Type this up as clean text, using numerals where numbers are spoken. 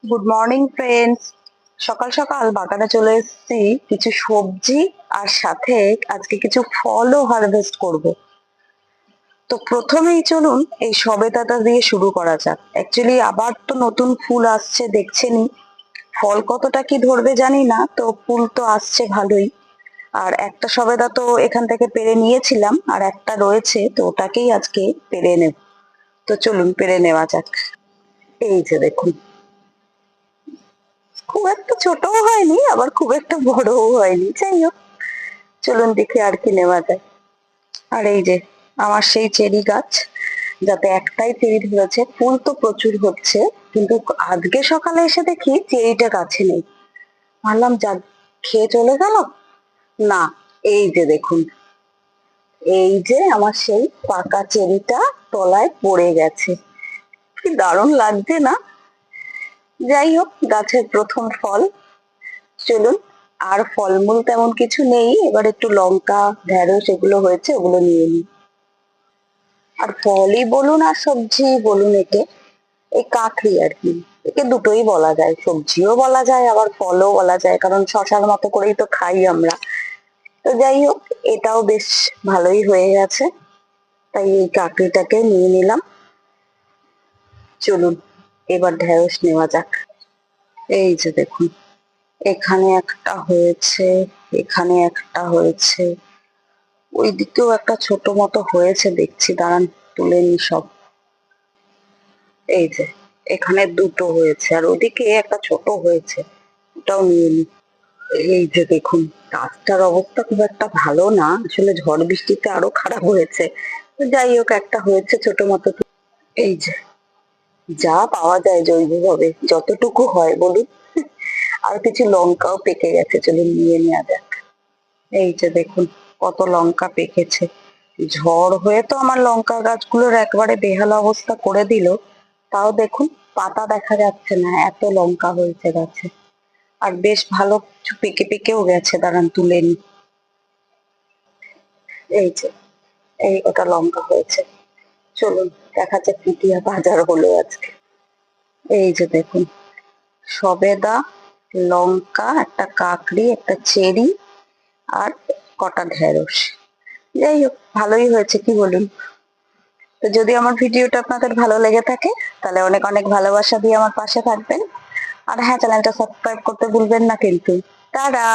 Good morning friends. সকাল সকাল বাগানে চলে এসেছি কিছু সবজি আর সাথে আজকে কিছু ফলও হারভেস্ট করব। তো প্রথমেই চলুন এই সবেদাটা দিয়ে শুরু করা যাক। অ্যাকচুয়ালি আবার তো নতুন ফুল আসছে দেখছেনই, ফল কতটা কি ধরবে জানি না, তো ফুল তো আসছে ভালোই। আর একটা সবেদা তো এখান থেকে পেরে নিয়েছিলাম, আর একটা রয়েছে, তো ওটাকেই আজকে পেরে নেব। তো চলুন পেরে নেওয়া যাক। এই যে দেখুন, খুব একটা ছোটও হয়নি আবার খুব একটা বড়ও হয়নি, যাই হোক চলুন দেখি আর কি নেওয়া যায়। আর এই যে আমার সেই চেরি গাছ, যাতে একটাই চেরি ধরেছে, ফুল তো প্রচুর হচ্ছে, কিন্তু আজকে সকালে এসে দেখি চেরিটা গাছে নেই। ভাবলাম যা, খেয়ে চলে গেল। না, এই যে দেখুন, এই যে আমার সেই পাকা চেরিটা তলায় পড়ে গেছে। কি দারুণ লাগছে না? যাই হোক, গাছের প্রথম ফল। চলুন, আর ফলমূল তেমন কিছু নেই, এবার একটু লঙ্কা ঢেঁড়স এগুলো হয়েছে, ওগুলো নিয়ে নিই। আর ফলই বলুন আর সবজি বলুন, একে এই কাকড়ি আর কি, একে দুটোই বলা যায়, সবজিও বলা যায় আবার ফলও বলা যায়, কারণ শশার মতো করেই তো খাই আমরা। তো যাই হোক, এটাও বেশ ভালোই হয়ে গেছে, তাই এই কাকড়িটাকে নিয়ে নিলাম। চলুন এবার ঢেঁড়স নেওয়া যাক। এই যে দেখুন, এখানে একটা হয়েছে, এখানে একটা হয়েছে, ওই দিকেও একটা ছোট মতো হয়েছে দেখছি, দাঁড়ান তুলে নি সব। এই যে এখানে দুটো হয়েছে, আর ওদিকে একটা ছোট হয়েছে, ওটাও নিয়ে নি। এই যে দেখুন, গাছটার অবস্থা খুব একটা ভালো না, আসলে ঝড় বৃষ্টিতে আরো খারাপ হয়েছে। তো যাই হোক, একটা হয়েছে ছোট মতো। এই যে, যা পাওয়া যায় জৈবভাবে যতটুকু হয় বলুন। আর কিছু লঙ্কাও পেকে গেছে, চলুন নিয়ে নেওয়া যাক। এই যে দেখুন, কত লঙ্কা পেকেছে। ঝড় হয়ে তো আমার লঙ্কা গাছগুলোর একবারে বেহাল অবস্থা করে দিল। তাও দেখুন, পাতা দেখা যাচ্ছে না, এত লঙ্কা হয়েছে গাছে। আর বেশ ভালো কিছু পেকে পেকেও গেছে, দাঁড়ান তুলে নি। এই যে, এই ওটা লঙ্কা হয়েছে। চলুন দেখা যাক কি কি বাজার হলো আজকে। এই যে দেখুন, সবেদা, লঙ্কা, একটা কাকড়ি, একটা চেরি, আর কটা ঢেঁড়স। যাই হোক, ভালোই হয়েছে, কি বলুন? তো যদি আমার ভিডিওটা আপনাদের ভালো লেগে থাকে, তাহলে অনেক অনেক ভালোবাসা দিয়ে আমার পাশে থাকবেন। আর হ্যাঁ, চ্যানেলটা সাবস্ক্রাইব করতে ভুলবেন না কিন্তু। টাটা।